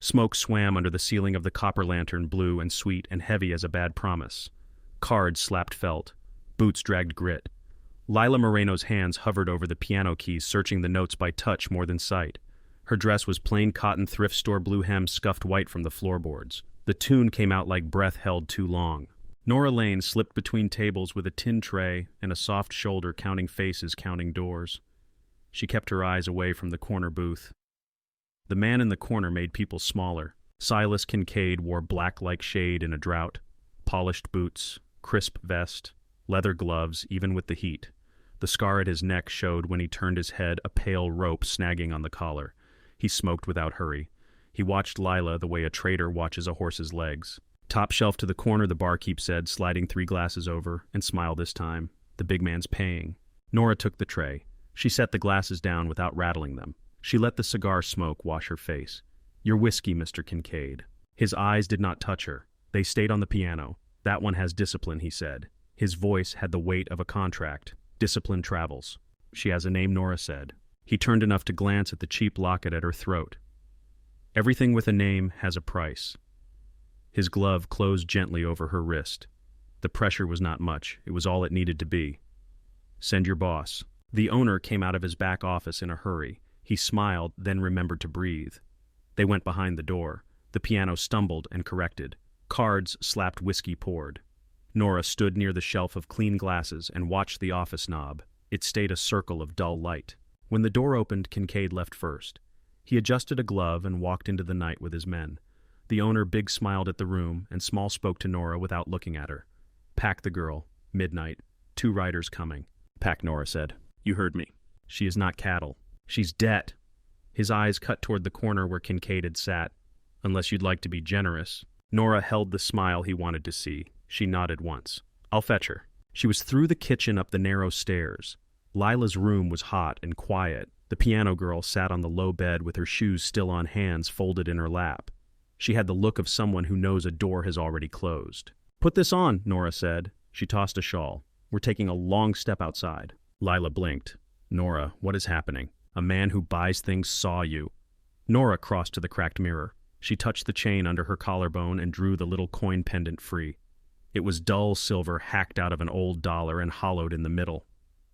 Smoke swam under the ceiling of the copper lantern, blue and sweet and heavy as a bad promise. Cards slapped felt. Boots dragged grit. Lila Moreno's hands hovered over the piano keys, searching the notes by touch more than sight. Her dress was plain cotton thrift store blue hem scuffed white from the floorboards. The tune came out like breath held too long. Nora Lane slipped between tables with a tin tray and a soft shoulder, counting faces, counting doors. She kept her eyes away from the corner booth. The man in the corner made people smaller. Silas Kincaid wore black like shade in a drought. Polished boots, crisp vest, leather gloves, even with the heat. The scar at his neck showed when he turned his head, a pale rope snagging on the collar. He smoked without hurry. He watched Lila the way a trader watches a horse's legs. Top shelf to the corner, the barkeep said, sliding 3 glasses over, and smiled this time. The big man's paying. Nora took the tray. She set the glasses down without rattling them. She let the cigar smoke wash her face. "Your whiskey, Mr. Kincaid." His eyes did not touch her. They stayed on the piano. "That one has discipline," he said. His voice had the weight of a contract. "Discipline travels." "She has a name," Nora said. He turned enough to glance at the cheap locket at her throat. "Everything with a name has a price." His glove closed gently over her wrist. The pressure was not much. It was all it needed to be. "Send your boss." The owner came out of his back office in a hurry. He smiled, then remembered to breathe. They went behind the door. The piano stumbled and corrected. Cards slapped, whiskey poured. Nora stood near the shelf of clean glasses and watched the office knob. It stayed a circle of dull light. When the door opened, Kincaid left first. He adjusted a glove and walked into the night with his men. The owner big smiled at the room, and Small spoke to Nora without looking at her. "Pack the girl. Midnight. 2 riders coming." "Pack," Nora said. "You heard me. She is not cattle. She's dead." His eyes cut toward the corner where Kincaid had sat. "Unless you'd like to be generous." Nora held the smile he wanted to see. She nodded once. "I'll fetch her." She was through the kitchen, up the narrow stairs. Lila's room was hot and quiet. The piano girl sat on the low bed with her shoes still on, hands folded in her lap. She had the look of someone who knows a door has already closed. "Put this on," Nora said. She tossed a shawl. "We're taking a long step outside." Lila blinked. "Nora, what is happening? A man who buys things saw you." Nora crossed to the cracked mirror. She touched the chain under her collarbone and drew the little coin pendant free. It was dull silver hacked out of an old dollar and hollowed in the middle.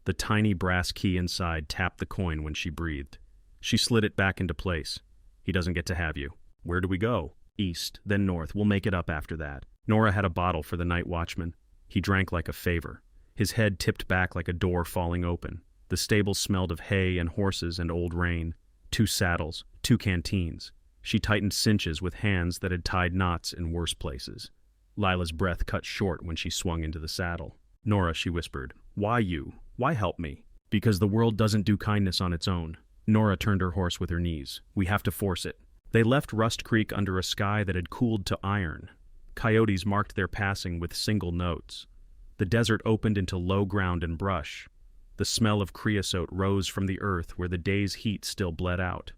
The tiny brass key inside tapped the coin when she breathed. She slid it back into place. "He doesn't get to have you." "Where do we go?" "East, then north. We'll make it up after that." Nora had a bottle for the night watchman. He drank like a favor. His head tipped back like a door falling open. The stable smelled of hay and horses and old rain. 2 saddles, 2 canteens. She tightened cinches with hands that had tied knots in worse places. Lila's breath cut short when she swung into the saddle. "Nora," she whispered, "why you? Why help me?" "Because the world doesn't do kindness on its own." Nora turned her horse with her knees. "We have to force it." They left Rust Creek under a sky that had cooled to iron. Coyotes marked their passing with single notes. The desert opened into low ground and brush. The smell of creosote rose from the earth where the day's heat still bled out.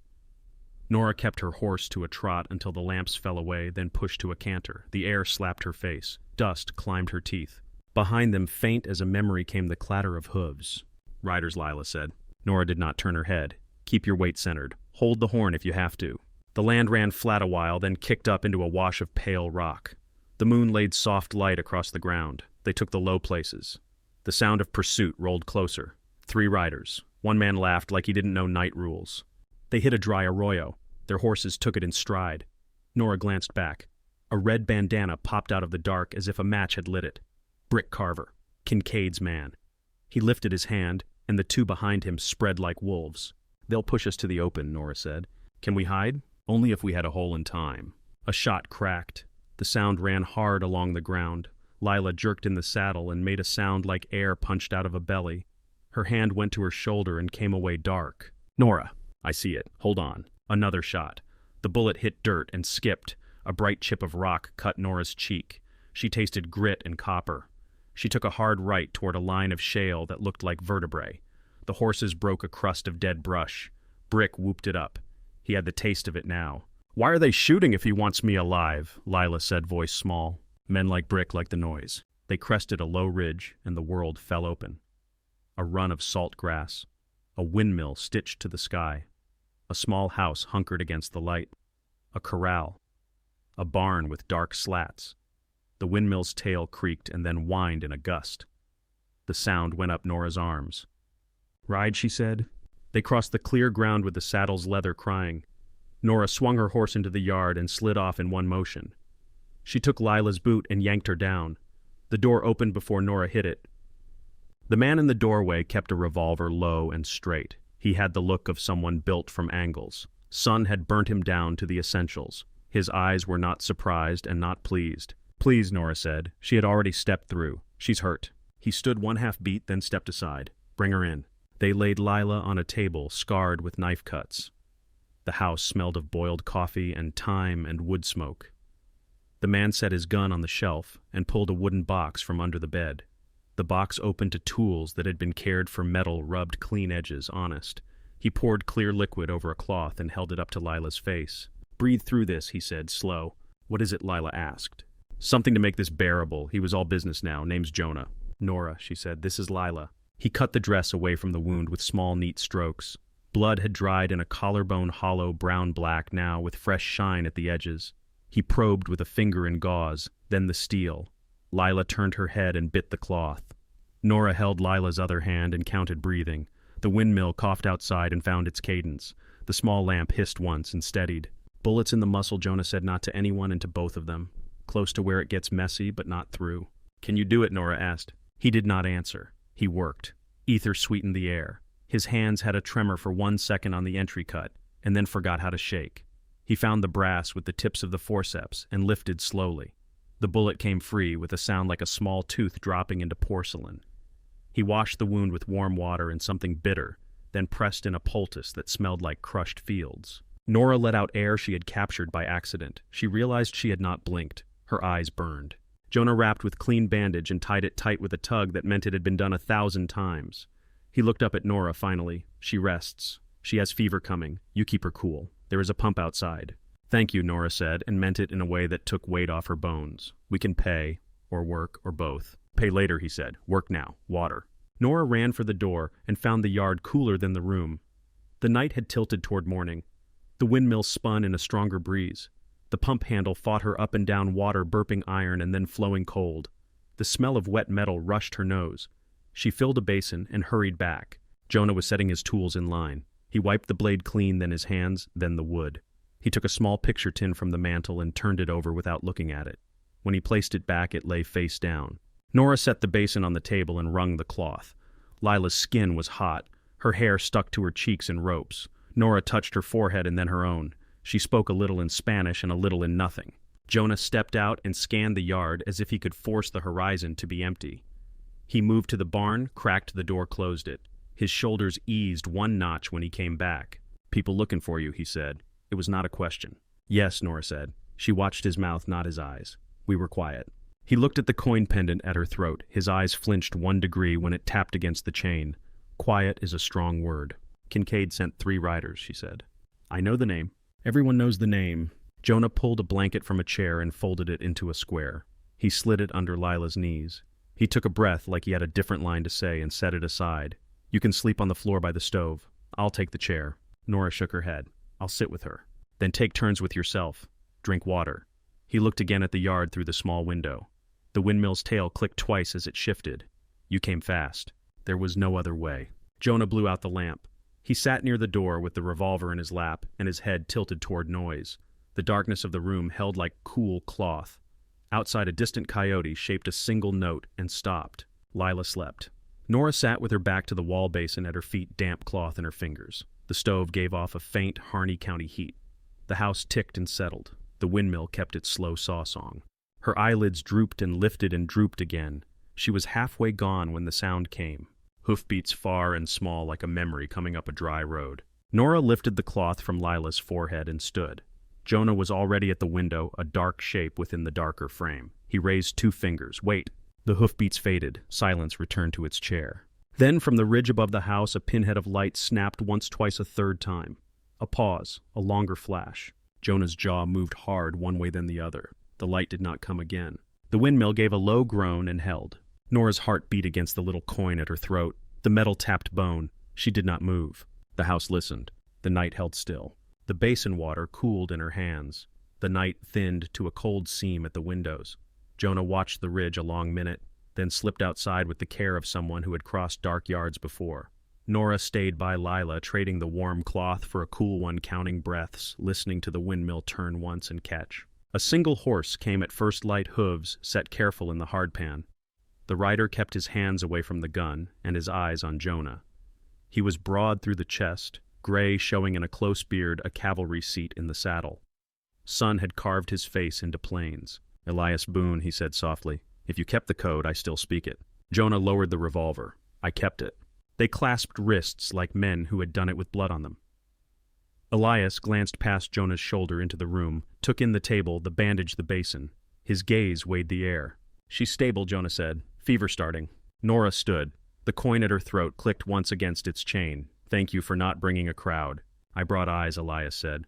Nora kept her horse to a trot until the lamps fell away, then pushed to a canter. The air slapped her face. Dust climbed her teeth. Behind them, faint as a memory, came the clatter of hooves. "Riders," Lila said. Nora did not turn her head. "Keep your weight centered. Hold the horn if you have to." The land ran flat a while, then kicked up into a wash of pale rock. The moon laid soft light across the ground. They took the low places. The sound of pursuit rolled closer. 3 riders. One man laughed like he didn't know night rules. They hit a dry arroyo. Their horses took it in stride. Nora glanced back. A red bandana popped out of the dark as if a match had lit it. Brick Carver, Kincaid's man. He lifted his hand, and the 2 behind him spread like wolves. "They'll push us to the open," Nora said. "Can we hide?" "Only if we had a hole in time." A shot cracked. The sound ran hard along the ground. Lila jerked in the saddle and made a sound like air punched out of a belly. Her hand went to her shoulder and came away dark. "Nora." "I see it. Hold on." Another shot. The bullet hit dirt and skipped. A bright chip of rock cut Nora's cheek. She tasted grit and copper. She took a hard right toward a line of shale that looked like vertebrae. The horses broke a crust of dead brush. Brick whooped it up. He had the taste of it now. "Why are they shooting if he wants me alive?" Lila said, voice small. Men like Brick like the noise. They crested a low ridge, and the world fell open. A run of salt grass. A windmill stitched to the sky. A small house hunkered against the light. A a corral, a barn with dark slats. The windmill's tail creaked and then whined in a gust. The sound went up Nora's arms. "Ride," she said. They crossed the clear ground with the saddle's leather crying. Nora swung her horse into the yard and slid off in one motion. She took Lila's boot and yanked her down. The door opened before Nora hit it. The man in the doorway kept a revolver low and straight. He had the look of someone built from angles. Sun had burnt him down to the essentials. His eyes were not surprised and not pleased. "Please," Nora said. She had already stepped through. "She's hurt." He stood 1/2 beat, then stepped aside. "Bring her in." They laid Lila on a table scarred with knife cuts. The house smelled of boiled coffee and thyme and wood smoke. The man set his gun on the shelf and pulled a wooden box from under the bed. The box opened to tools that had been cared for metal rubbed clean edges honest. He poured clear liquid over a cloth and held it up to Lila's face. "Breathe through this," he said, slow. "What is it?" Lila asked. "Something to make this bearable." He was all business now. "Name's Jonah." "Nora," she said. "This is Lila." He cut the dress away from the wound with small, neat strokes. Blood had dried in a collarbone hollow brown-black now with fresh shine at the edges. He probed with a finger in gauze, then the steel. Lila turned her head and bit the cloth. Nora held Lila's other hand and counted breathing. The windmill coughed outside and found its cadence. The small lamp hissed once and steadied. "Bullets in the muscle," Jonah said, "not to anyone and to both of them. Close to where it gets messy, but not through." "Can you do it?" Nora asked. He did not answer. He worked. Ether sweetened the air. His hands had a tremor for 1 second on the entry cut, and then forgot how to shake. He found the brass with the tips of the forceps and lifted slowly. The bullet came free with a sound like a small tooth dropping into porcelain. He washed the wound with warm water and something bitter, then pressed in a poultice that smelled like crushed fields. Nora let out air she had captured by accident. She realized she had not blinked. Her eyes burned. Jonah wrapped with clean bandage and tied it tight with a tug that meant it had been done 1,000 times. He looked up at Nora finally. "She rests. She has fever coming. You keep her cool. There is a pump outside." "Thank you," Nora said, and meant it in a way that took weight off her bones. "We can pay, or work, or both." "Pay later," he said. "Work now. Water." Nora ran for the door and found the yard cooler than the room. The night had tilted toward morning. The windmill spun in a stronger breeze. The pump handle fought her up and down water burping iron and then flowing cold. The smell of wet metal rushed her nose. She filled a basin and hurried back. Jonah was setting his tools in line. He wiped the blade clean, then his hands, then the wood. He took a small picture tin from the mantel and turned it over without looking at it. When he placed it back, it lay face down. Nora set the basin on the table and wrung the cloth. Lila's skin was hot. Her hair stuck to her cheeks in ropes. Nora touched her forehead and then her own. She spoke a little in Spanish and a little in nothing. Jonah stepped out and scanned the yard as if he could force the horizon to be empty. He moved to the barn, cracked the door, closed it. His shoulders eased 1 notch when he came back. "People looking for you," he said. It was not a question. "Yes," Nora said. She watched his mouth, not his eyes. We were quiet. He looked at the coin pendant at her throat. His eyes flinched 1 degree when it tapped against the chain. "Quiet is a strong word." "Kincaid sent 3 riders," she said. "I know the name." "Everyone knows the name." Jonah pulled a blanket from a chair and folded it into a square. He slid it under Lila's knees. He took a breath like he had a different line to say and set it aside. "You can sleep on the floor by the stove. I'll take the chair." Nora shook her head. "I'll sit with her." "Then take turns with yourself. Drink water." He looked again at the yard through the small window. The windmill's tail clicked twice as it shifted. "You came fast." There was no other way. Jonah blew out the lamp. He sat near the door with the revolver in his lap and his head tilted toward noise. The darkness of the room held like cool cloth. Outside, a distant coyote shaped a single note and stopped. Lila slept. Nora sat with her back to the wall basin, at her feet damp cloth in her fingers. The stove gave off a faint Harney County heat. The house ticked and settled. The windmill kept its slow saw-song. Her eyelids drooped and lifted and drooped again. She was halfway gone when the sound came. Hoofbeats far and small like a memory coming up a dry road. Nora lifted the cloth from Lila's forehead and stood. Jonah was already at the window, a dark shape within the darker frame. He raised 2 fingers. "Wait." The hoofbeats faded. Silence returned to its chair. Then from the ridge above the house, a pinhead of light snapped once, twice, a third time. A pause, a longer flash. Jonah's jaw moved hard one way then the other. The light did not come again. The windmill gave a low groan and held. Nora's heart beat against the little coin at her throat. The metal tapped bone. She did not move. The house listened. The night held still. The basin water cooled in her hands. The night thinned to a cold seam at the windows. Jonah watched the ridge a long minute, then slipped outside with the care of someone who had crossed dark yards before. Nora stayed by Lila, trading the warm cloth for a cool one, counting breaths, listening to the windmill turn once and catch. A single horse came at first light hooves, set careful in the hardpan. The rider kept his hands away from the gun and his eyes on Jonah. He was broad through the chest, gray showing in a close beard, a cavalry seat in the saddle. Sun had carved his face into plains. "Elias Boon," he said softly. "If you kept the code, I still speak it." Jonah lowered the revolver. "I kept it." They clasped wrists like men who had done it with blood on them. Elias glanced past Jonah's shoulder into the room, took in the table, the bandage, the basin. His gaze weighed the air. "She's stable," Jonah said. "Fever starting." Nora stood. The coin at her throat clicked once against its chain. "Thank you for not bringing a crowd." "I brought eyes," Elias said.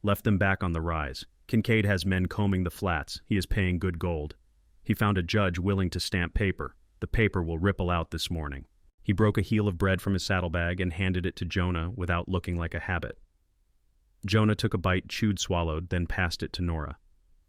"Left them back on the rise. Kincaid has men combing the flats. He is paying good gold. He found a judge willing to stamp paper. The paper will ripple out this morning." He broke a heel of bread from his saddlebag and handed it to Jonah without looking like a habit. Jonah took a bite, chewed, swallowed, then passed it to Nora.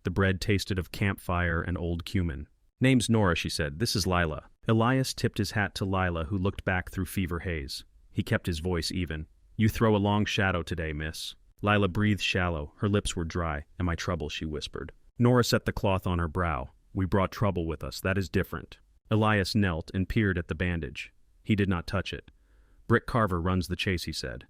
The bread tasted of campfire and old cumin. "Name's Nora," she said. "This is Lila." Elias tipped his hat to Lila, who looked back through fever haze. He kept his voice even. "You throw a long shadow today, miss." Lila breathed shallow. Her lips were dry. "Am I trouble?" she whispered. Nora set the cloth on her brow. "We brought trouble with us. That is different." Elias knelt and peered at the bandage. He did not touch it. "Brick Carver runs the chase," he said.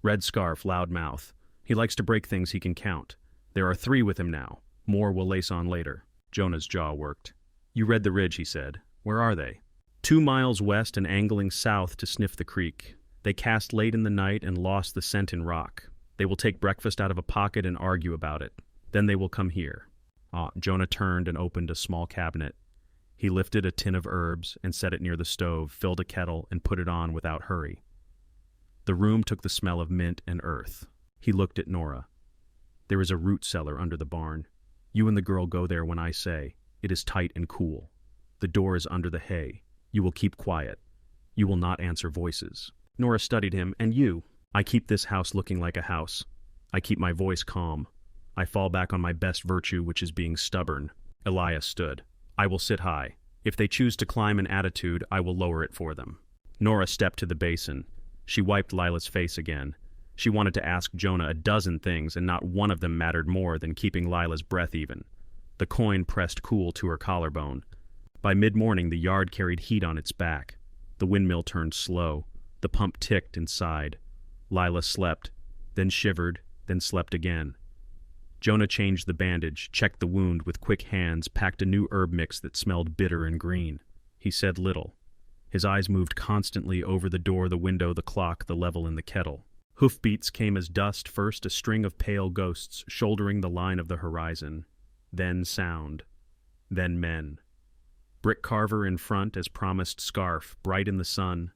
"Red scarf, loud mouth. He likes to break things he can count. There are 3 with him now. More will lace on later." Jonah's jaw worked. "You read the ridge," he said. "Where are they?" 2 miles west and angling south to sniff the creek. They cast late in the night and lost the scent in rock. They will take breakfast out of a pocket and argue about it. Then they will come here. Jonah turned and opened a small cabinet. He lifted a tin of herbs and set it near the stove, filled a kettle, and put it on without hurry. The room took the smell of mint and earth. He looked at Nora. "There is a root cellar under the barn. You and the girl go there when I say. It is tight and cool. The door is under the hay. You will keep quiet. You will not answer voices." Nora studied him. "And you?" "I keep this house looking like a house. I keep my voice calm. I fall back on my best virtue, which is being stubborn." Elias stood. "I will sit high. If they choose to climb an attitude, I will lower it for them." Nora stepped to the basin. She wiped Lila's face again. She wanted to ask Jonah a dozen things, and not one of them mattered more than keeping Lila's breath even. The coin pressed cool to her collarbone. By mid-morning, the yard carried heat on its back. The windmill turned slow. The pump ticked and sighed. Lila slept, then shivered, then slept again. Jonah changed the bandage, checked the wound with quick hands, packed a new herb mix that smelled bitter and green. He said little. His eyes moved constantly over the door, the window, the clock, the level in the kettle. Hoofbeats came as dust, first a string of pale ghosts shouldering the line of the horizon. Then sound. Then men. Brick Carver in front, as promised, scarf, bright in the sun.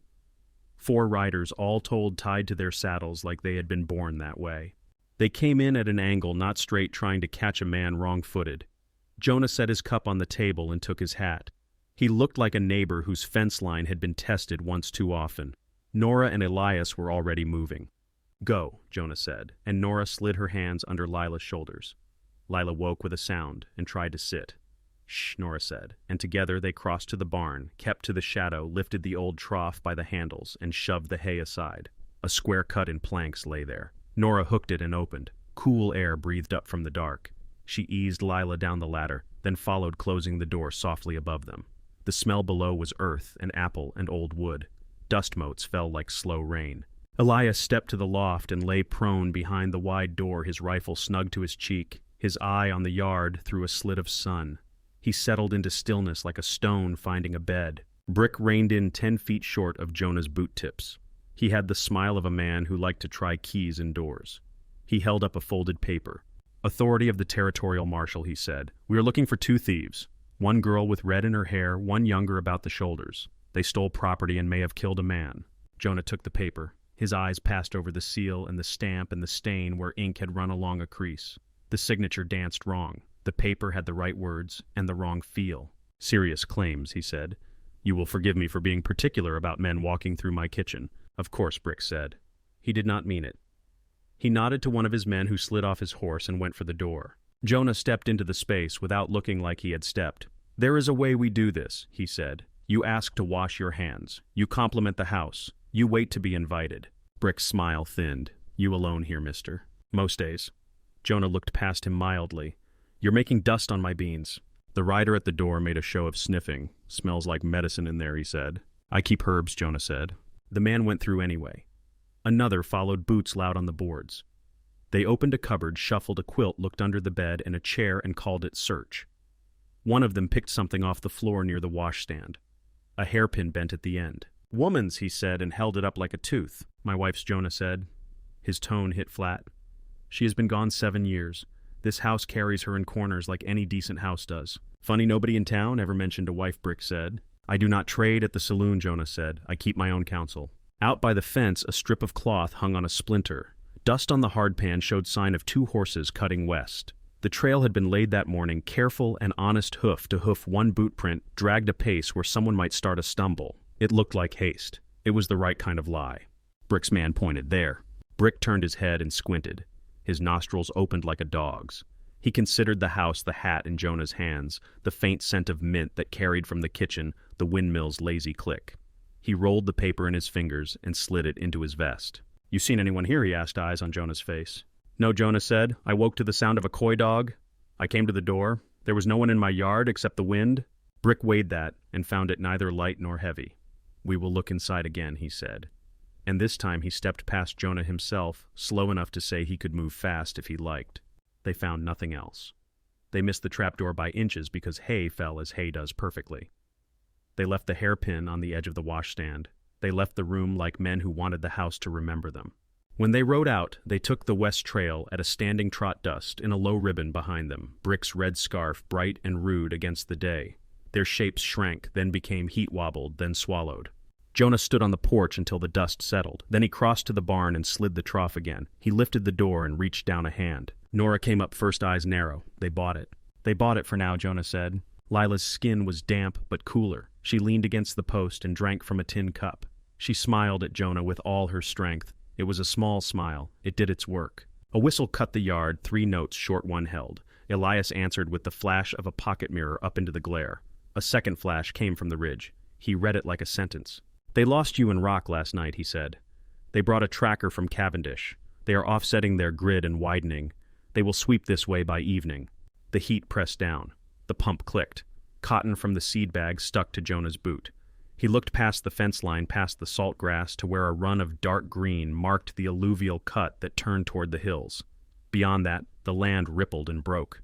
4 riders, all told tied to their saddles like they had been born that way. They came in at an angle, not straight, trying to catch a man wrong-footed. Jonah set his cup on the table and took his hat. He looked like a neighbor whose fence line had been tested once too often. Nora and Elias were already moving. "Go," Jonah said, and Nora slid her hands under Lila's shoulders. Lila woke with a sound and tried to sit. "Shh," Nora said, and together they crossed to the barn, kept to the shadow, lifted the old trough by the handles, and shoved the hay aside. A square cut in planks lay there. Nora hooked it and opened. Cool air breathed up from the dark. She eased Lila down the ladder, then followed, closing the door softly above them. The smell below was earth and apple and old wood. Dust motes fell like slow rain. Elias stepped to the loft and lay prone behind the wide door, his rifle snug to his cheek, his eye on the yard through a slit of sun. He settled into stillness like a stone finding a bed. Brick reined in 10 feet short of Jonah's boot tips. He had the smile of a man who liked to try keys indoors. He held up a folded paper. "Authority of the territorial marshal," he said. "We are looking for 2 thieves. 1 girl with red in her hair, 1 younger about the shoulders. They stole property and may have killed a man." Jonah took the paper. His eyes passed over the seal and the stamp and the stain where ink had run along a crease. The signature danced wrong. The paper had the right words and the wrong feel. "Serious claims," he said. "You will forgive me for being particular about men walking through my kitchen." "Of course," Brick said. He did not mean it. He nodded to one of his men who slid off his horse and went for the door. Jonah stepped into the space without looking like he had stepped. "There is a way we do this," he said. "You ask to wash your hands. You compliment the house. You wait to be invited." Brick's smile thinned. "You alone here, mister." "Most days." Jonah looked past him mildly. "You're making dust on my beans." The rider at the door made a show of sniffing. "Smells like medicine in there," he said. "I keep herbs," Jonah said. The man went through anyway. Another followed boots loud on the boards. They opened a cupboard, shuffled a quilt, looked under the bed and a chair and called it search. One of them picked something off the floor near the washstand. A hairpin bent at the end. "Woman's," he said, and held it up like a tooth. "My wife's," Jonah said. His tone hit flat. "She has been gone 7 years. This house carries her in corners like any decent house does." "Funny nobody in town ever mentioned a wife," Brick said. "I do not trade at the saloon," Jonah said. "I keep my own counsel." Out by the fence, a strip of cloth hung on a splinter. Dust on the hardpan showed sign of 2 horses cutting west. The trail had been laid that morning, careful and honest hoof to hoof, one boot print, dragged a pace where someone might start a stumble. It looked like haste. It was the right kind of lie. Brick's man pointed there. Brick turned his head and squinted. His nostrils opened like a dog's. He considered the house, the hat in Jonah's hands, the faint scent of mint that carried from the kitchen, the windmill's lazy click. He rolled the paper in his fingers and slid it into his vest. "You seen anyone here?" he asked, eyes on Jonah's face. "No," Jonah said. "I woke to the sound of a coy dog. I came to the door. There was no one in my yard except the wind." Brick weighed that and found it neither light nor heavy. "We will look inside again," he said. And this time he stepped past Jonah himself, slow enough to say he could move fast if he liked. They found nothing else. They missed the trapdoor by inches because hay fell as hay does perfectly. They left the hairpin on the edge of the washstand. They left the room like men who wanted the house to remember them. When they rode out, they took the west trail at a standing trot dust in a low ribbon behind them, Brick's red scarf bright and rude against the day. Their shapes shrank, then became heat-wobbled, then swallowed. Jonah stood on the porch until the dust settled. Then he crossed to the barn and slid the trough again. He lifted the door and reached down a hand. Nora came up first, eyes narrow. "They bought it." "They bought it for now," Jonah said. Lila's skin was damp but cooler. She leaned against the post and drank from a tin cup. She smiled at Jonah with all her strength. It was a small smile. It did its work. A whistle cut the yard, 3 notes, short one held. Elias answered with the flash of a pocket mirror up into the glare. A second flash came from the ridge. He read it like a sentence. "They lost you in rock last night," he said. "They brought a tracker from Cavendish. They are offsetting their grid and widening. They will sweep this way by evening." The heat pressed down. The pump clicked. Cotton from the seed bag stuck to Jonah's boot. He looked past the fence line, past the salt grass, to where a run of dark green marked the alluvial cut that turned toward the hills. Beyond that, the land rippled and broke.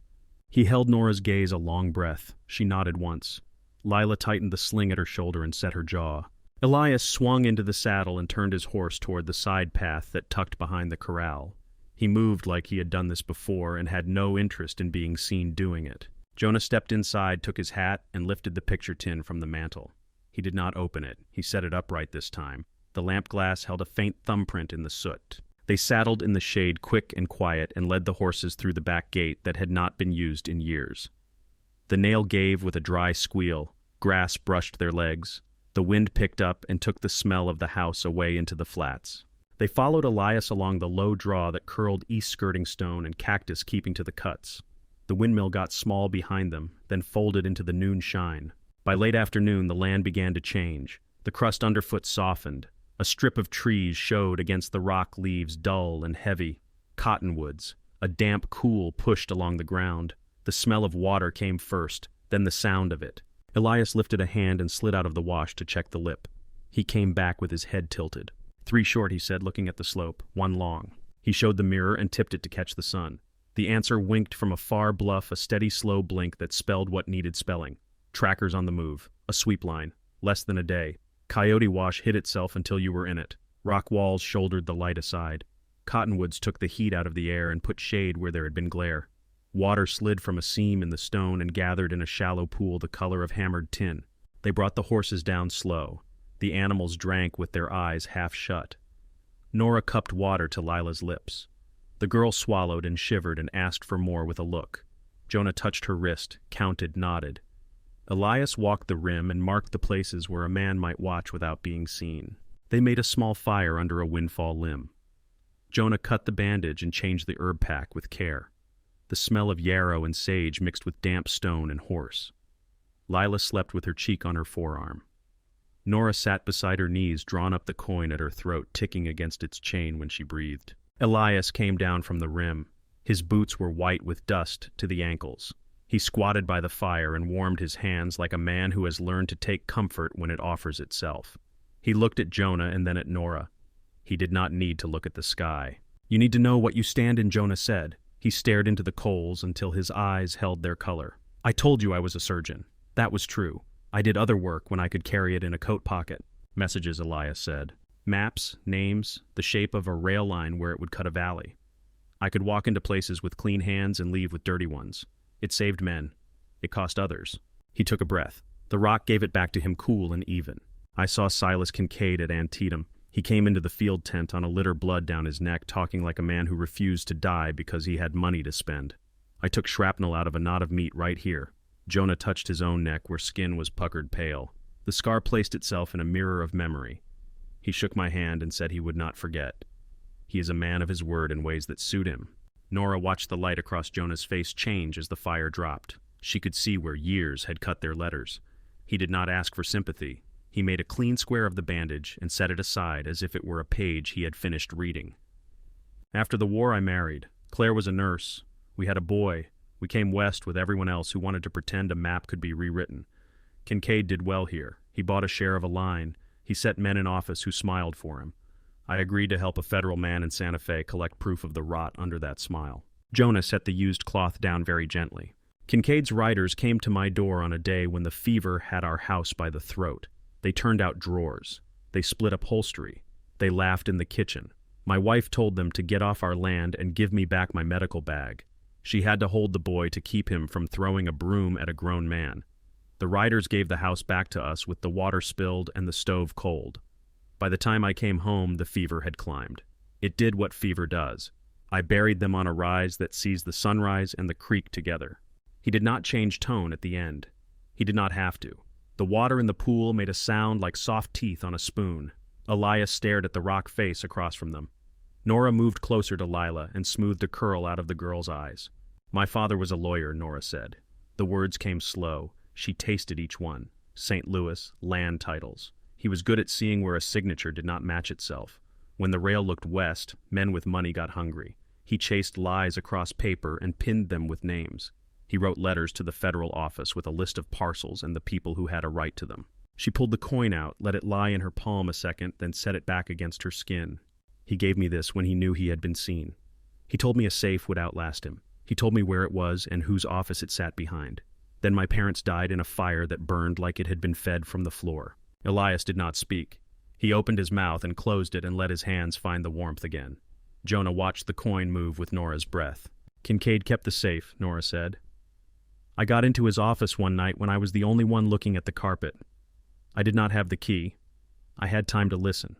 He held Nora's gaze a long breath. She nodded once. Lila tightened the sling at her shoulder and set her jaw. Elias swung into the saddle and turned his horse toward the side path that tucked behind the corral. He moved like he had done this before and had no interest in being seen doing it. Jonah stepped inside, took his hat, and lifted the picture tin from the mantel. He did not open it. He set it upright this time. The lamp glass held a faint thumbprint in the soot. They saddled in the shade, quick and quiet, and led the horses through the back gate that had not been used in years. The nail gave with a dry squeal. Grass brushed their legs. The wind picked up and took the smell of the house away into the flats. They followed Elias along the low draw that curled east, skirting stone and cactus keeping to the cuts. The windmill got small behind them, then folded into the noon shine. By late afternoon, the land began to change. The crust underfoot softened. A strip of trees showed against the rock leaves, dull and heavy. Cottonwoods. A damp cool pushed along the ground. The smell of water came first, then the sound of it. Elias lifted a hand and slid out of the wash to check the lip. He came back with his head tilted. 3 short, he said, looking at the slope. 1 long. He showed the mirror and tipped it to catch the sun. The answer winked from a far bluff, a steady, slow blink that spelled what needed spelling. Trackers on the move. A sweep line. Less than a day. Coyote Wash hid itself until you were in it. Rock walls shouldered the light aside. Cottonwoods took the heat out of the air and put shade where there had been glare. Water slid from a seam in the stone and gathered in a shallow pool the color of hammered tin. They brought the horses down slow. The animals drank with their eyes half shut. Nora cupped water to Lila's lips. The girl swallowed and shivered and asked for more with a look. Jonah touched her wrist, counted, nodded. Elias walked the rim and marked the places where a man might watch without being seen. They made a small fire under a windfall limb. Jonah cut the bandage and changed the herb pack with care. The smell of yarrow and sage mixed with damp stone and horse. Lila slept with her cheek on her forearm. Nora sat beside her knees, drawn up the coin at her throat, ticking against its chain when she breathed. Elias came down from the rim. His boots were white with dust to the ankles. He squatted by the fire and warmed his hands like a man who has learned to take comfort when it offers itself. He looked at Jonah and then at Nora. He did not need to look at the sky. "You need to know what you stand in," Jonah said. He stared into the coals until his eyes held their color. "I told you I was a surgeon. That was true. I did other work when I could carry it in a coat pocket." "Messages," Elias said. "Maps, names, the shape of a rail line where it would cut a valley. I could walk into places with clean hands and leave with dirty ones. It saved men. It cost others." He took a breath. The rock gave it back to him cool and even. "I saw Silas Kincaid at Antietam. He came into the field tent on a litter blood down his neck, talking like a man who refused to die because he had money to spend. I took shrapnel out of a knot of meat right here." Jonah touched his own neck where skin was puckered pale. The scar placed itself in a mirror of memory. He shook my hand and said he would not forget. He is a man of his word in ways that suit him. Nora watched the light across Jonah's face change as the fire dropped. She could see where years had cut their letters. He did not ask for sympathy. He made a clean square of the bandage and set it aside as if it were a page he had finished reading. "After the war I married. Claire was a nurse. We had a boy. We came west with everyone else who wanted to pretend a map could be rewritten. Kincaid did well here. He bought a share of a line. He set men in office who smiled for him. I agreed to help a federal man in Santa Fe collect proof of the rot under that smile." Jonah set the used cloth down very gently. "Kincaid's writers came to my door on a day when the fever had our house by the throat. They turned out drawers. They split upholstery. They laughed in the kitchen. My wife told them to get off our land and give me back my medical bag. She had to hold the boy to keep him from throwing a broom at a grown man. The riders gave the house back to us with the water spilled and the stove cold. By the time I came home, the fever had climbed. It did what fever does. I buried them on a rise that sees the sunrise and the creek together." He did not change tone at the end. He did not have to. The water in the pool made a sound like soft teeth on a spoon. Elias stared at the rock face across from them. Nora moved closer to Lila and smoothed a curl out of the girl's eyes. "My father was a lawyer," Nora said. The words came slow. She tasted each one. St. Louis, land titles. He was good at seeing where a signature did not match itself. When the rail looked west, men with money got hungry. He chased lies across paper and pinned them with names. He wrote letters to the federal office with a list of parcels and the people who had a right to them. She pulled the coin out, let it lie in her palm a second, then set it back against her skin. "He gave me this when he knew he had been seen. He told me a safe would outlast him. He told me where it was and whose office it sat behind. Then my parents died in a fire that burned like it had been fed from the floor." Elias did not speak. He opened his mouth and closed it and let his hands find the warmth again. Jonah watched the coin move with Nora's breath. "Kincaid kept the safe," Nora said. "I got into his office one night when I was the only one looking at the carpet. I did not have the key. I had time to listen.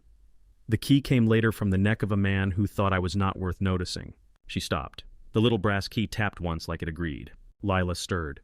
The key came later from the neck of a man who thought I was not worth noticing." She stopped. The little brass key tapped once like it agreed. Lila stirred.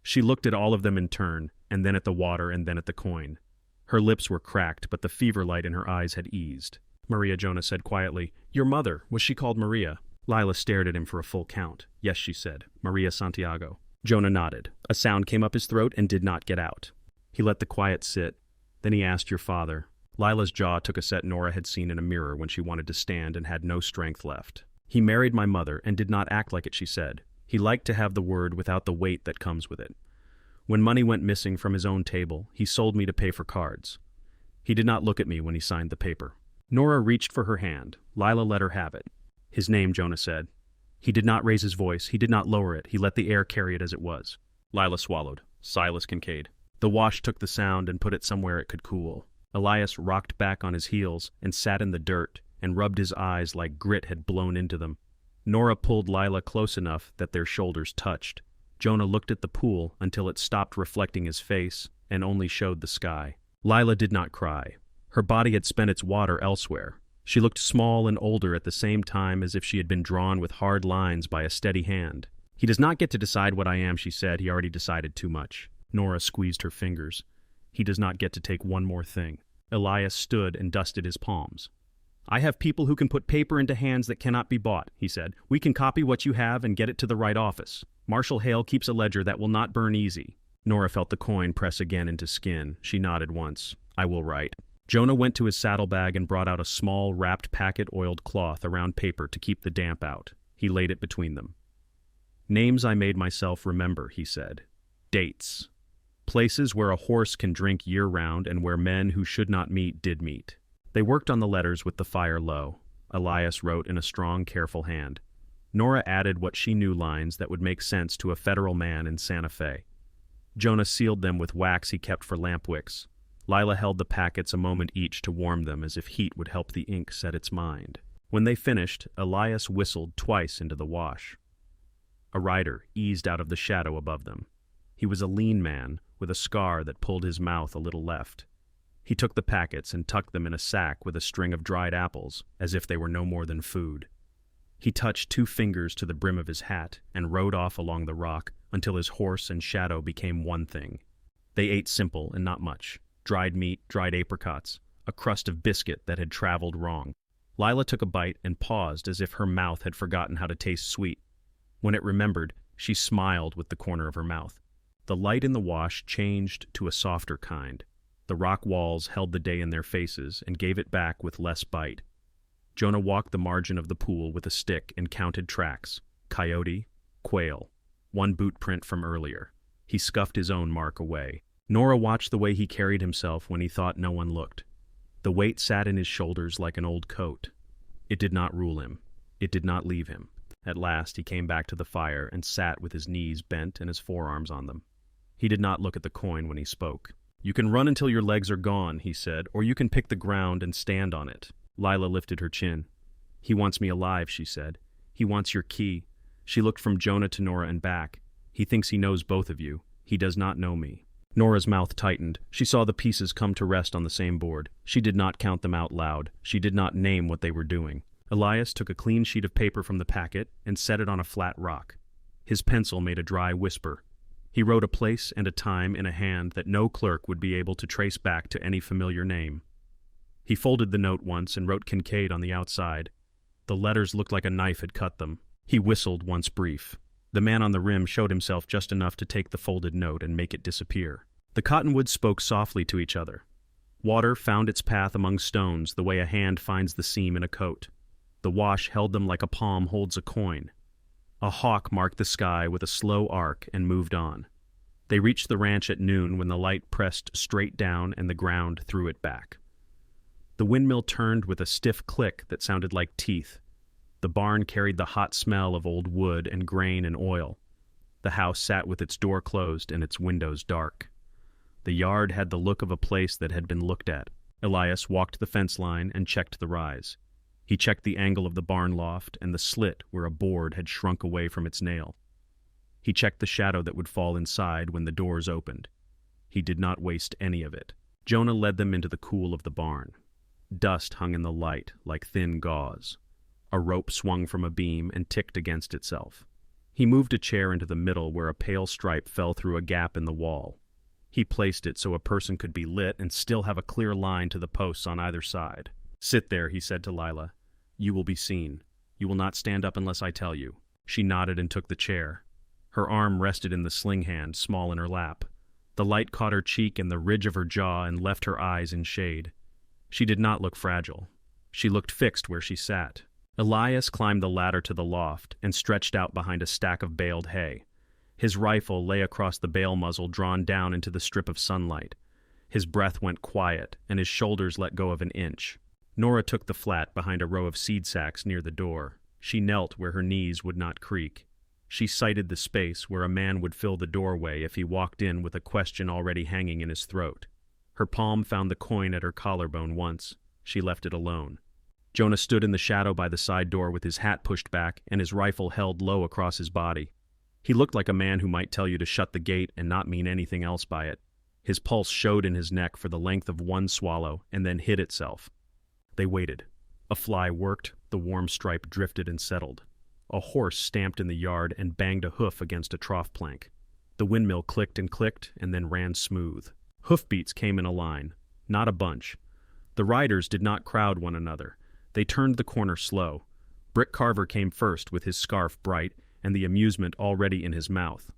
She looked at all of them in turn, and then at the water and then at the coin. Her lips were cracked, but the fever light in her eyes had eased. "Maria," Jonah said quietly. "Your mother, was she called Maria?" Lila stared at him for a full count. "Yes," she said. "Maria Santiago." Jonah nodded. A sound came up his throat and did not get out. He let the quiet sit. Then he asked, "Your father?" Lila's jaw took a set Nora had seen in a mirror when she wanted to stand and had no strength left. "He married my mother and did not act like it," she said. "He liked to have the word without the weight that comes with it. When money went missing from his own table, he sold me to pay for cards. He did not look at me when he signed the paper." Nora reached for her hand. Lila let her have it. "His name," Jonah said. He did not raise his voice. He did not lower it. He let the air carry it as it was. Lila swallowed. "Silas Kincaid." The wash took the sound and put it somewhere it could cool. Elias rocked back on his heels and sat in the dirt and rubbed his eyes like grit had blown into them. Nora pulled Lila close enough that their shoulders touched. Jonah looked at the pool until it stopped reflecting his face and only showed the sky. Lila did not cry. Her body had spent its water elsewhere. She looked small and older at the same time, as if she had been drawn with hard lines by a steady hand. "He does not get to decide what I am," she said. "He already decided too much." Nora squeezed her fingers. "He does not get to take one more thing." Elias stood and dusted his palms. "I have people who can put paper into hands that cannot be bought," he said. "We can copy what you have and get it to the right office. Marshall Hale keeps a ledger that will not burn easy." Nora felt the coin press again into skin. She nodded once. "I will write." Jonah went to his saddlebag and brought out a small, wrapped packet-oiled cloth around paper to keep the damp out. He laid it between them. "Names I made myself remember," he said. "Dates. Places where a horse can drink year-round and where men who should not meet did meet." They worked on the letters with the fire low. Elias wrote in a strong, careful hand. Nora added what she knew lines that would make sense to a federal man in Santa Fe. Jonah sealed them with wax he kept for lamp wicks. Lila held the packets a moment each to warm them as if heat would help the ink set its mind. When they finished, Elias whistled twice into the wash. A rider eased out of the shadow above them. He was a lean man with a scar that pulled his mouth a little left. He took the packets and tucked them in a sack with a string of dried apples, as if they were no more than food. He touched 2 fingers to the brim of his hat and rode off along the rock until his horse and shadow became one thing. They ate simple and not much. Dried meat, dried apricots, a crust of biscuit that had traveled wrong. Lila took a bite and paused as if her mouth had forgotten how to taste sweet. When it remembered, she smiled with the corner of her mouth. The light in the wash changed to a softer kind. The rock walls held the day in their faces and gave it back with less bite. Jonah walked the margin of the pool with a stick and counted tracks. Coyote, quail, 1 boot print from earlier. He scuffed his own mark away. Nora watched the way he carried himself when he thought no one looked. The weight sat in his shoulders like an old coat. It did not rule him. It did not leave him. At last he came back to the fire and sat with his knees bent and his forearms on them. He did not look at the coin when he spoke. "You can run until your legs are gone," he said, "or you can pick the ground and stand on it." Lila lifted her chin. "He wants me alive," she said. "He wants your key." She looked from Jonah to Nora and back. "He thinks he knows both of you. He does not know me." Nora's mouth tightened. She saw the pieces come to rest on the same board. She did not count them out loud. She did not name what they were doing. Elias took a clean sheet of paper from the packet and set it on a flat rock. His pencil made a dry whisper. He wrote a place and a time in a hand that no clerk would be able to trace back to any familiar name. He folded the note once and wrote Kincaid on the outside. The letters looked like a knife had cut them. He whistled once brief. The man on the rim showed himself just enough to take the folded note and make it disappear. The cottonwoods spoke softly to each other. Water found its path among stones the way a hand finds the seam in a coat. The wash held them like a palm holds a coin. A hawk marked the sky with a slow arc and moved on. They reached the ranch at noon when the light pressed straight down and the ground threw it back. The windmill turned with a stiff click that sounded like teeth. The barn carried the hot smell of old wood and grain and oil. The house sat with its door closed and its windows dark. The yard had the look of a place that had been looked at. Elias walked the fence line and checked the rise. He checked the angle of the barn loft and the slit where a board had shrunk away from its nail. He checked the shadow that would fall inside when the doors opened. He did not waste any of it. Jonah led them into the cool of the barn. Dust hung in the light like thin gauze. A rope swung from a beam and ticked against itself. He moved a chair into the middle where a pale stripe fell through a gap in the wall. He placed it so a person could be lit and still have a clear line to the posts on either side. "Sit there," he said to Lila. "You will be seen. You will not stand up unless I tell you." She nodded and took the chair. Her arm rested in the sling hand, small in her lap. The light caught her cheek and the ridge of her jaw and left her eyes in shade. She did not look fragile. She looked fixed where she sat. Elias climbed the ladder to the loft and stretched out behind a stack of baled hay. His rifle lay across the bale muzzle drawn down into the strip of sunlight. His breath went quiet, and his shoulders let go of an inch. Nora took the flat behind a row of seed sacks near the door. She knelt where her knees would not creak. She sighted the space where a man would fill the doorway if he walked in with a question already hanging in his throat. Her palm found the coin at her collarbone once. She left it alone. Jonah stood in the shadow by the side door with his hat pushed back and his rifle held low across his body. He looked like a man who might tell you to shut the gate and not mean anything else by it. His pulse showed in his neck for the length of one swallow and then hid itself. They waited. A fly worked, the warm stripe drifted and settled. A horse stamped in the yard and banged a hoof against a trough plank. The windmill clicked and then ran smooth. Hoofbeats came in a line, not a bunch. The riders did not crowd one another. They turned the corner slow. Brick Carver came first with his scarf bright and the amusement already in his mouth.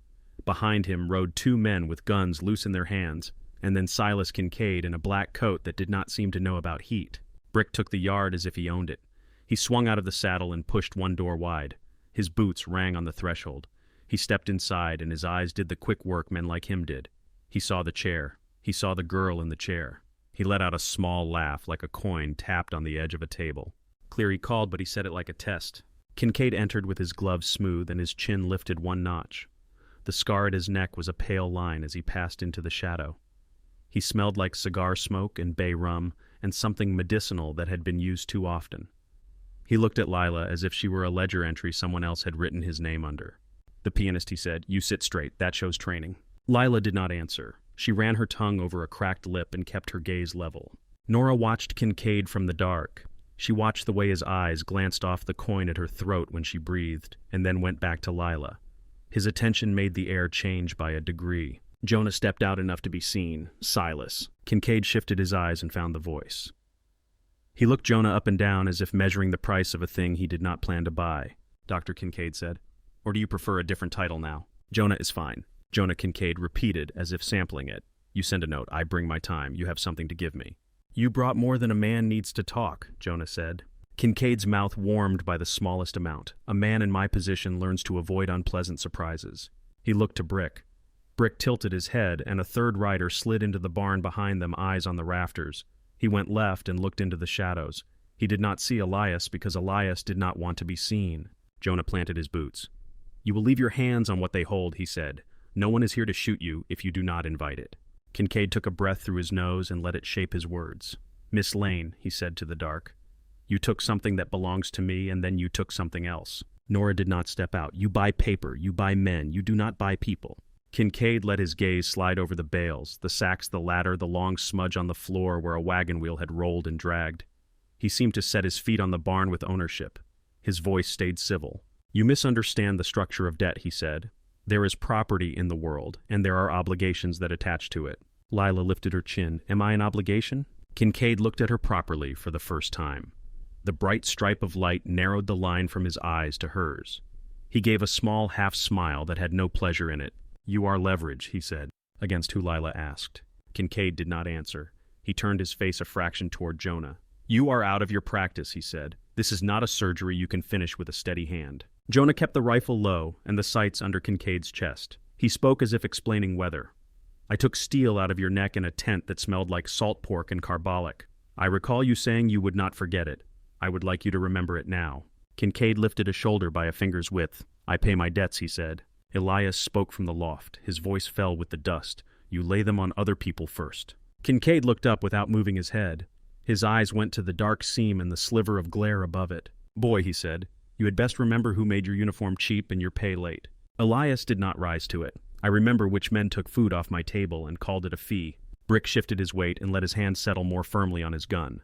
Behind him rode two men with guns loose in their hands, and then Silas Kincaid in a black coat that did not seem to know about heat. Brick took the yard as if he owned it. He swung out of the saddle and pushed one door wide. His boots rang on the threshold. He stepped inside, and his eyes did the quick work men like him did. He saw the chair. He saw the girl in the chair. He let out a small laugh like a coin tapped on the edge of a table. Cleary called, but he said it like a test. Kincaid entered with his gloves smooth and his chin lifted one notch. The scar at his neck was a pale line as he passed into the shadow. He smelled like cigar smoke and bay rum and something medicinal that had been used too often. He looked at Lila as if she were a ledger entry someone else had written his name under. "The pianist," he said. "You sit straight. That shows training." Lila did not answer. She ran her tongue over a cracked lip and kept her gaze level. Nora watched Kincaid from the dark. She watched the way his eyes glanced off the coin at her throat when she breathed, and then went back to Lila. His attention made the air change by a degree. Jonah stepped out enough to be seen. Silas. Kincaid shifted his eyes and found the voice. He looked Jonah up and down as if measuring the price of a thing he did not plan to buy. "Dr. Kincaid said, or do you prefer a different title now?" "Jonah is fine." Jonah Kincaid repeated as if sampling it. "You send a note. I bring my time. You have something to give me." "You brought more than a man needs to talk," Jonah said. Kincaid's mouth warmed by the smallest amount. A man in my position learns to avoid unpleasant surprises. He looked to Brick. Brick tilted his head, and a third rider slid into the barn behind them, eyes on the rafters. He went left and looked into the shadows. He did not see Elias because Elias did not want to be seen. Jonah planted his boots. "You will leave your hands on what they hold," he said. "No one is here to shoot you if you do not invite it." Kincaid took a breath through his nose and let it shape his words. "Miss Lane," he said to the dark, "you took something that belongs to me, and then you took something else." Nora did not step out. "You buy paper, you buy men, you do not buy people." Kincaid let his gaze slide over the bales, the sacks, the ladder, the long smudge on the floor where a wagon wheel had rolled and dragged. He seemed to set his feet on the barn with ownership. His voice stayed civil. "You misunderstand the structure of debt," he said. "There is property in the world, and there are obligations that attach to it." Lila lifted her chin. "Am I an obligation?" Kincaid looked at her properly for the first time. The bright stripe of light narrowed the line from his eyes to hers. He gave a small half-smile that had no pleasure in it. "You are leverage," he said. "Against who?" Lila asked. Kincaid did not answer. He turned his face a fraction toward Jonah. "You are out of your practice," he said. "This is not a surgery you can finish with a steady hand." Jonah kept the rifle low and the sights under Kincaid's chest. He spoke as if explaining weather. "I took steel out of your neck in a tent that smelled like salt pork and carbolic. I recall you saying you would not forget it. I would like you to remember it now." Kincaid lifted a shoulder by a finger's width. "I pay my debts," he said. Elias spoke from the loft. His voice fell with the dust. "You lay them on other people first." Kincaid looked up without moving his head. His eyes went to the dark seam and the sliver of glare above it. "Boy," he said, "you had best remember who made your uniform cheap and your pay late." Elias did not rise to it. "I remember which men took food off my table and called it a fee." Brick shifted his weight and let his hand settle more firmly on his gun.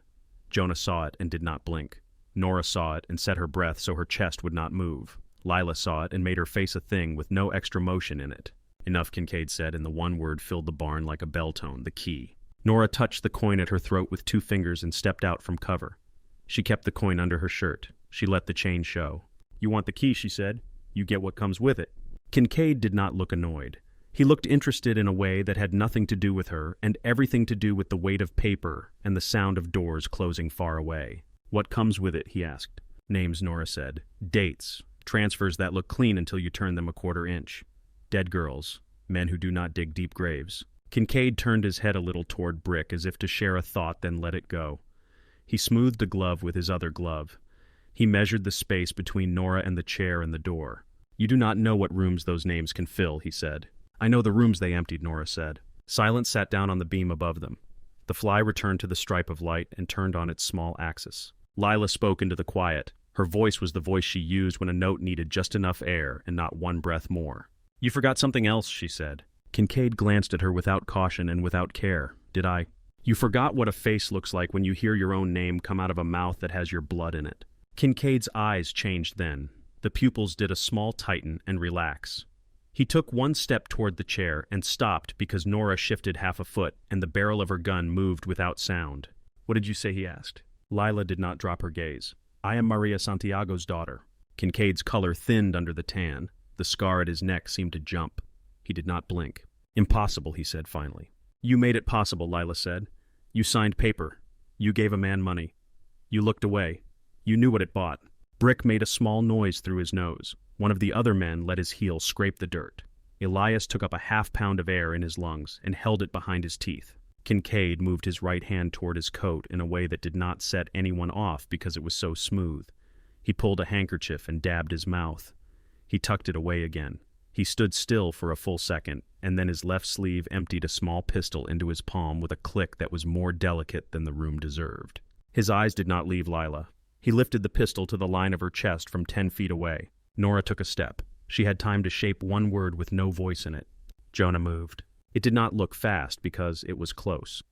Jonah saw it and did not blink. Nora saw it and set her breath so her chest would not move. Lila saw it and made her face a thing with no extra motion in it. "Enough," Kincaid said, and the one word filled the barn like a bell tone, the key. Nora touched the coin at her throat with 2 fingers and stepped out from cover. She kept the coin under her shirt. She let the chain show. "You want the key," she said. "You get what comes with it." Kincaid did not look annoyed. He looked interested in a way that had nothing to do with her and everything to do with the weight of paper and the sound of doors closing far away. "What comes with it?" he asked. "Names," Nora said. "Dates. Transfers that look clean until you turn them a 1/4 inch. Dead girls. Men who do not dig deep graves." Kincaid turned his head a little toward Brick as if to share a thought, then let it go. He smoothed a glove with his other glove. He measured the space between Nora and the chair and the door. "You do not know what rooms those names can fill," he said. "I know the rooms they emptied," Nora said. Silence sat down on the beam above them. The fly returned to the stripe of light and turned on its small axis. Lila spoke into the quiet. Her voice was the voice she used when a note needed just enough air and not one breath more. "You forgot something else," she said. Kincaid glanced at her without caution and without care. "Did I?" "You forgot what a face looks like when you hear your own name come out of a mouth that has your blood in it." Kincaid's eyes changed then. The pupils did a small tighten and relax. He took one step toward the chair and stopped because Nora shifted half a foot and the barrel of her gun moved without sound. "What did you say?" he asked. Lila did not drop her gaze. I am Maria Santiago's daughter. Kincaid's color thinned under the tan. The scar at his neck seemed to jump. He did not blink. Impossible, he said finally. You made it possible, Lila said. You signed paper. You gave a man money. You looked away. You knew what it bought. Brick made a small noise through his nose. One of the other men let his heel scrape the dirt. Elias took up a half-pound of air in his lungs and held it behind his teeth. Kincaid moved his right hand toward his coat in a way that did not set anyone off because it was so smooth. He pulled a handkerchief and dabbed his mouth. He tucked it away again. He stood still for a full second, and then his left sleeve emptied a small pistol into his palm with a click that was more delicate than the room deserved. His eyes did not leave Lila. He lifted the pistol to the line of her chest from 10 feet away. Nora took a step. She had time to shape one word with no voice in it. Jonah moved. It did not look fast because it was close.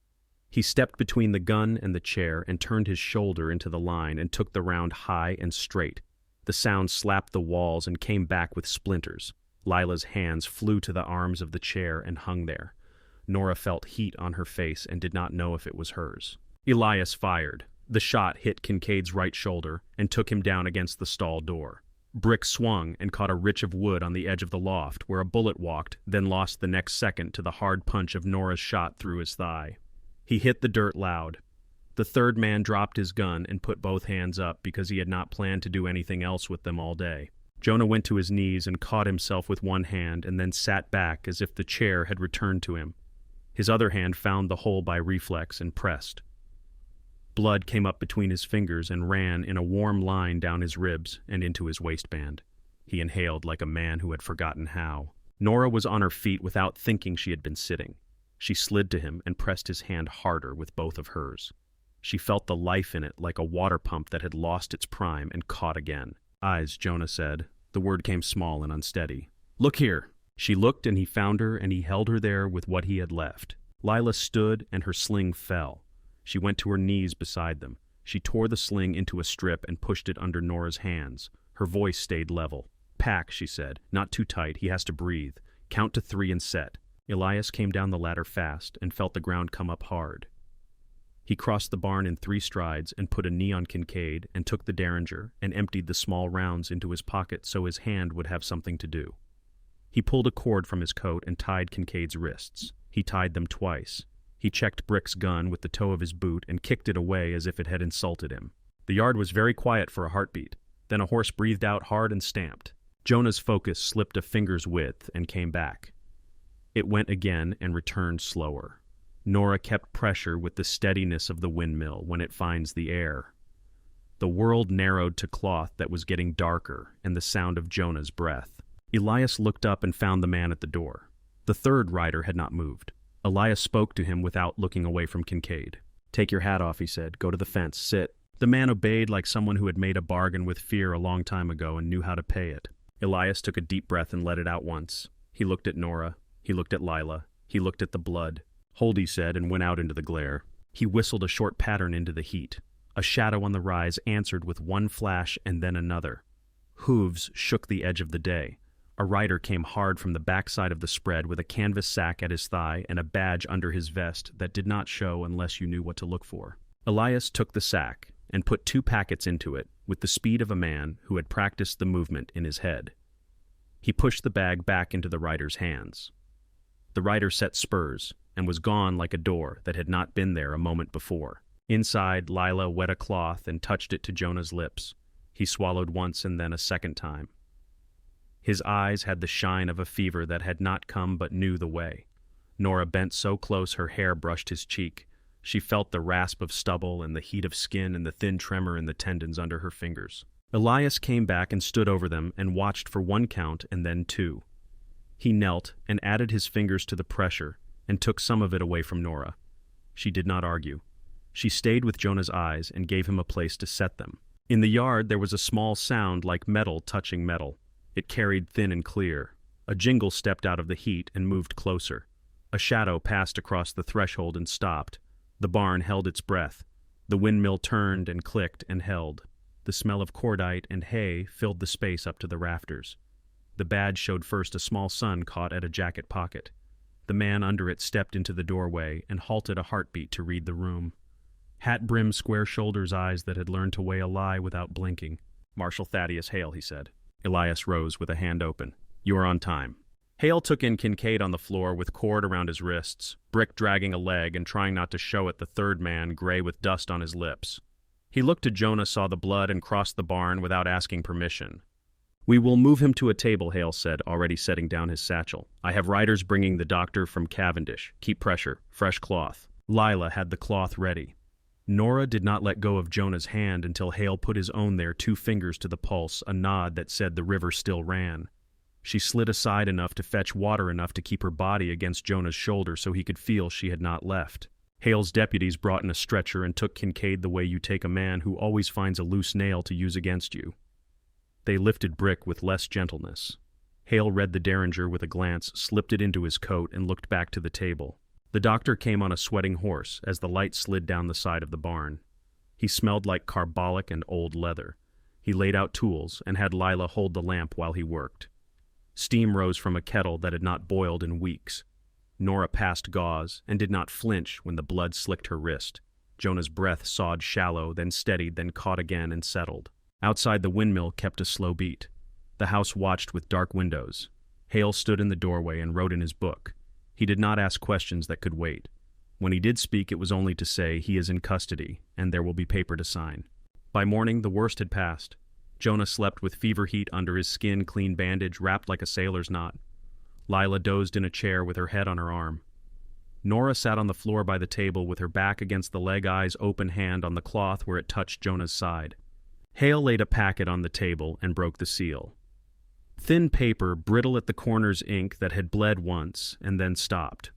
He stepped between the gun and the chair and turned his shoulder into the line and took the round high and straight. The sound slapped the walls and came back with splinters. Lila's hands flew to the arms of the chair and hung there. Nora felt heat on her face and did not know if it was hers. Elias fired. The shot hit Kincaid's right shoulder and took him down against the stall door. Brick swung and caught a ridge of wood on the edge of the loft, where a bullet walked, then lost the next second to the hard punch of Nora's shot through his thigh. He hit the dirt loud. The third man dropped his gun and put both hands up because he had not planned to do anything else with them all day. Jonah went to his knees and caught himself with one hand and then sat back as if the chair had returned to him. His other hand found the hole by reflex and pressed. Blood came up between his fingers and ran in a warm line down his ribs and into his waistband. He inhaled like a man who had forgotten how. Nora was on her feet without thinking she had been sitting. She slid to him and pressed his hand harder with both of hers. She felt the life in it like a water pump that had lost its prime and caught again. Eyes, Jonah said. The word came small and unsteady. Look here. She looked and he found her and he held her there with what he had left. Lila stood and her sling fell. She went to her knees beside them. She tore the sling into a strip and pushed it under Nora's hands. Her voice stayed level. Pack, she said. Not too tight. He has to breathe. Count to 3 and set. Elias came down the ladder fast and felt the ground come up hard. He crossed the barn in 3 strides and put a knee on Kincaid and took the derringer and emptied the small rounds into his pocket so his hand would have something to do. He pulled a cord from his coat and tied Kincaid's wrists. He tied them twice. He checked Brick's gun with the toe of his boot and kicked it away as if it had insulted him. The yard was very quiet for a heartbeat. Then a horse breathed out hard and stamped. Jonah's focus slipped a finger's width and came back. It went again and returned slower. Nora kept pressure with the steadiness of the windmill when it finds the air. The world narrowed to cloth that was getting darker and the sound of Jonah's breath. Elias looked up and found the man at the door. The third rider had not moved. Elias spoke to him without looking away from Kincaid. Take your hat off, he said. Go to the fence. Sit. The man obeyed like someone who had made a bargain with fear a long time ago and knew how to pay it. Elias took a deep breath and let it out once. He looked at Nora. He looked at Lila. He looked at the blood. Hold, he said, and went out into the glare. He whistled a short pattern into the heat. A shadow on the rise answered with one flash and then another. Hooves shook the edge of the day. A rider came hard from the backside of the spread with a canvas sack at his thigh and a badge under his vest that did not show unless you knew what to look for. Elias took the sack and put 2 packets into it with the speed of a man who had practiced the movement in his head. He pushed the bag back into the rider's hands. The rider set spurs and was gone like a door that had not been there a moment before. Inside, Lila wet a cloth and touched it to Jonah's lips. He swallowed once and then a second time. His eyes had the shine of a fever that had not come but knew the way. Nora bent so close her hair brushed his cheek. She felt the rasp of stubble and the heat of skin and the thin tremor in the tendons under her fingers. Elias came back and stood over them and watched for 1 count and then 2. He knelt and added his fingers to the pressure and took some of it away from Nora. She did not argue. She stayed with Jonah's eyes and gave him a place to set them. In the yard there was a small sound like metal touching metal. It carried thin and clear. A jingle stepped out of the heat and moved closer. A shadow passed across the threshold and stopped. The barn held its breath. The windmill turned and clicked and held. The smell of cordite and hay filled the space up to the rafters. The badge showed first a small sun caught at a jacket pocket. The man under it stepped into the doorway and halted a heartbeat to read the room. Hat-brimmed, square-shoulders eyes that had learned to weigh a lie without blinking. "Marshal Thaddeus Hale," he said. Elias rose with a hand open. "You are on time." Hale took in Kincaid on the floor with cord around his wrists, Brick dragging a leg and trying not to show it, the third man, gray with dust on his lips. He looked to Jonah, saw the blood, and crossed the barn without asking permission. "We will move him to a table," Hale said, already setting down his satchel. "I have riders bringing the doctor from Cavendish. Keep pressure. Fresh cloth." Lila had the cloth ready. Nora did not let go of Jonah's hand until Hale put his own there, 2 fingers to the pulse, a nod that said the river still ran. She slid aside enough to fetch water enough to keep her body against Jonah's shoulder so he could feel she had not left. Hale's deputies brought in a stretcher and took Kincaid the way you take a man who always finds a loose nail to use against you. They lifted Brick with less gentleness. Hale read the derringer with a glance, slipped it into his coat, and looked back to the table. The doctor came on a sweating horse as the light slid down the side of the barn. He smelled like carbolic and old leather. He laid out tools and had Lila hold the lamp while he worked. Steam rose from a kettle that had not boiled in weeks. Nora passed gauze and did not flinch when the blood slicked her wrist. Jonah's breath sawed shallow, then steadied, then caught again and settled. Outside, the windmill kept a slow beat. The house watched with dark windows. Hale stood in the doorway and wrote in his book. He did not ask questions that could wait. When he did speak, it was only to say he is in custody, and there will be paper to sign. By morning, the worst had passed. Jonah slept with fever heat under his skin-clean bandage wrapped like a sailor's knot. Lila dozed in a chair with her head on her arm. Nora sat on the floor by the table with her back against the leg-eye's open hand on the cloth where it touched Jonah's side. Hale laid a packet on the table and broke the seal. Thin paper, brittle at the corners, ink that had bled once and then stopped.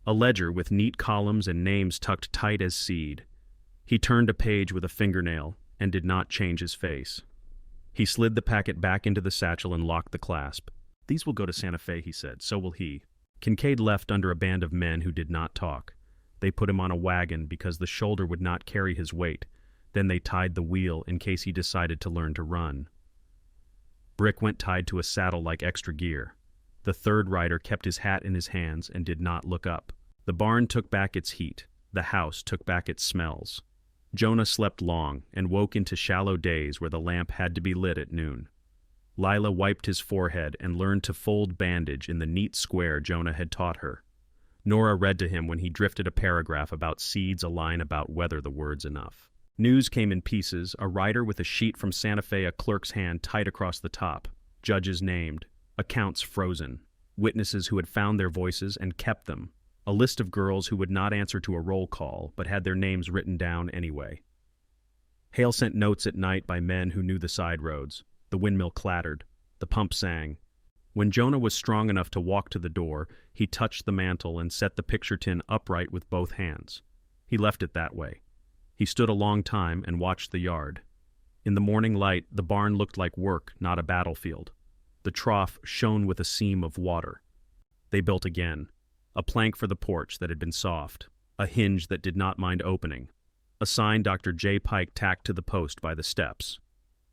A ledger with neat columns and names tucked tight as seed. He turned a page with a fingernail and did not change his face. He slid the packet back into the satchel and locked the clasp. "These will go to Santa Fe," he said. "So will he." Kincaid left under a band of men who did not talk. They put him on a wagon because the shoulder would not carry his weight. Then they tied the wheel in case he decided to learn to run. Brick went tied to a saddle like extra gear. The third rider kept his hat in his hands and did not look up. The barn took back its heat. The house took back its smells. Jonah slept long and woke into shallow days where the lamp had to be lit at noon. Lila wiped his forehead and learned to fold bandage in the neat square Jonah had taught her. Nora read to him when he drifted a paragraph about seeds, a line about whether the word's enough. News came in pieces, a rider with a sheet from Santa Fe, a clerk's hand tight across the top, judges named, accounts frozen, witnesses who had found their voices and kept them, a list of girls who would not answer to a roll call but had their names written down anyway. Hale sent notes at night by men who knew the side roads. The windmill clattered. The pump sang. When Jonah was strong enough to walk to the door, he touched the mantel and set the picture tin upright with both hands. He left it that way. He stood a long time and watched the yard. In the morning light, the barn looked like work, not a battlefield. The trough shone with a seam of water. They built again. A plank for the porch that had been soft. A hinge that did not mind opening. A sign Dr. J. Pike tacked to the post by the steps.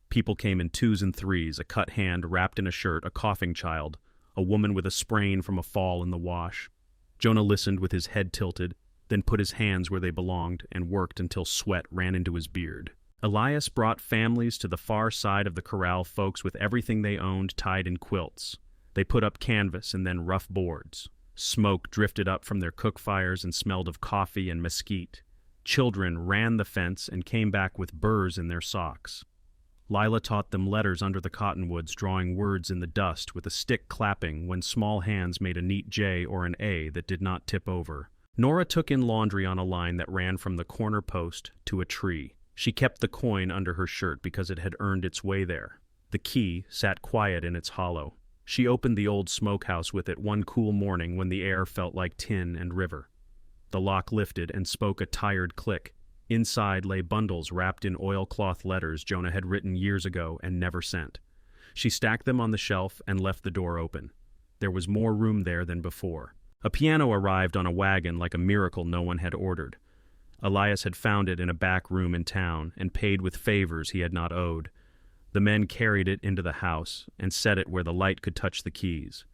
People came in 2s and 3s, a cut hand wrapped in a shirt, a coughing child, a woman with a sprain from a fall in the wash. Jonah listened with his head tilted, then put his hands where they belonged and worked until sweat ran into his beard. Elias brought families to the far side of the corral, folks with everything they owned tied in quilts. They put up canvas and then rough boards. Smoke drifted up from their cook fires and smelled of coffee and mesquite. Children ran the fence and came back with burrs in their socks. Lila taught them letters under the cottonwoods, drawing words in the dust with a stick clapping when small hands made a neat J or an A that did not tip over. Nora took in laundry on a line that ran from the corner post to a tree. She kept the coin under her shirt because it had earned its way there. The key sat quiet in its hollow. She opened the old smokehouse with it one cool morning when the air felt like tin and river. The lock lifted and spoke a tired click. Inside lay bundles wrapped in oilcloth letters Jonah had written years ago and never sent. She stacked them on the shelf and left the door open. There was more room there than before. A piano arrived on a wagon like a miracle no one had ordered. Elias had found it in a back room in town and paid with favors he had not owed. The men carried it into the house and set it where the light could touch the keys.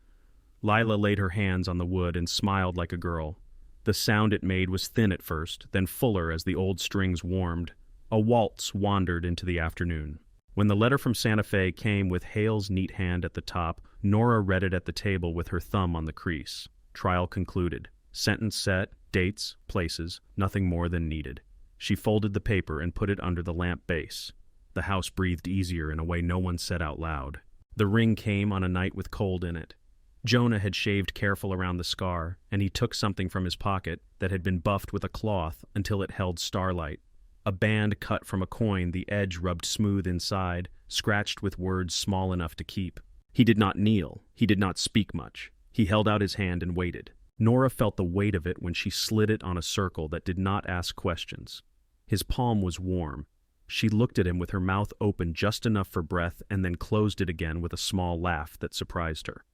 Lila laid her hands on the wood and smiled like a girl. The sound it made was thin at first, then fuller as the old strings warmed. A waltz wandered into the afternoon. When the letter from Santa Fe came with Hale's neat hand at the top, Nora read it at the table with her thumb on the crease. Trial concluded. Sentence set, dates, places, nothing more than needed. She folded the paper and put it under the lamp base. The house breathed easier in a way no one said out loud. The ring came on a night with cold in it. Jonah had shaved careful around the scar, and he took something from his pocket that had been buffed with a cloth until it held starlight. A band cut from a coin, the edge rubbed smooth inside, scratched with words small enough to keep. He did not kneel. He did not speak much. He held out his hand and waited. Nora felt the weight of it when she slid it on a circle that did not ask questions. His palm was warm. She looked at him with her mouth open just enough for breath and then closed it again with a small laugh that surprised her.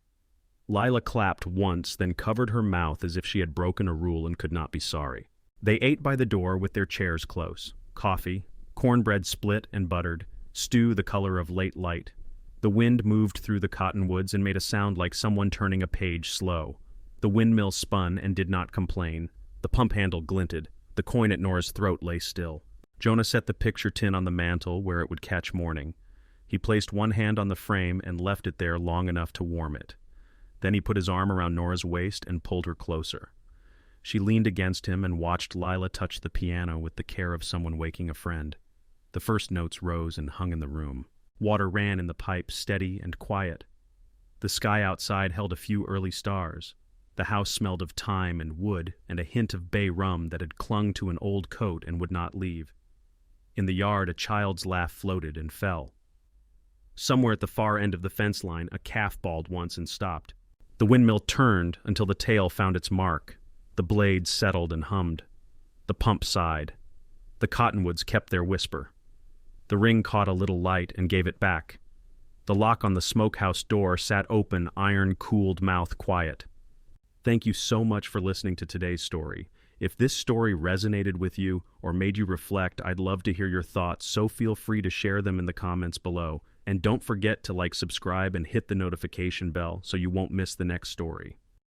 Lila clapped once, then covered her mouth as if she had broken a rule and could not be sorry. They ate by the door with their chairs close. Coffee, cornbread split and buttered, stew the color of late light. The wind moved through the cottonwoods and made a sound like someone turning a page slow. The windmill spun and did not complain. The pump handle glinted. The coin at Nora's throat lay still. Jonah set the picture tin on the mantel where it would catch morning. He placed one hand on the frame and left it there long enough to warm it. Then he put his arm around Nora's waist and pulled her closer. She leaned against him and watched Lila touch the piano with the care of someone waking a friend. The first notes rose and hung in the room. Water ran in the pipe, steady and quiet. The sky outside held a few early stars. The house smelled of thyme and wood and a hint of bay rum that had clung to an old coat and would not leave. In the yard, a child's laugh floated and fell. Somewhere at the far end of the fence line, a calf bawled once and stopped. The windmill turned until the tail found its mark. The blades settled and hummed. The pump sighed. The cottonwoods kept their whisper. The ring caught a little light and gave it back. The lock on the smokehouse door sat open, iron-cooled mouth quiet. Thank you so much for listening to today's story. If this story resonated with you or made you reflect, I'd love to hear your thoughts, so feel free to share them in the comments below. And don't forget to subscribe and hit the notification bell so you won't miss the next story.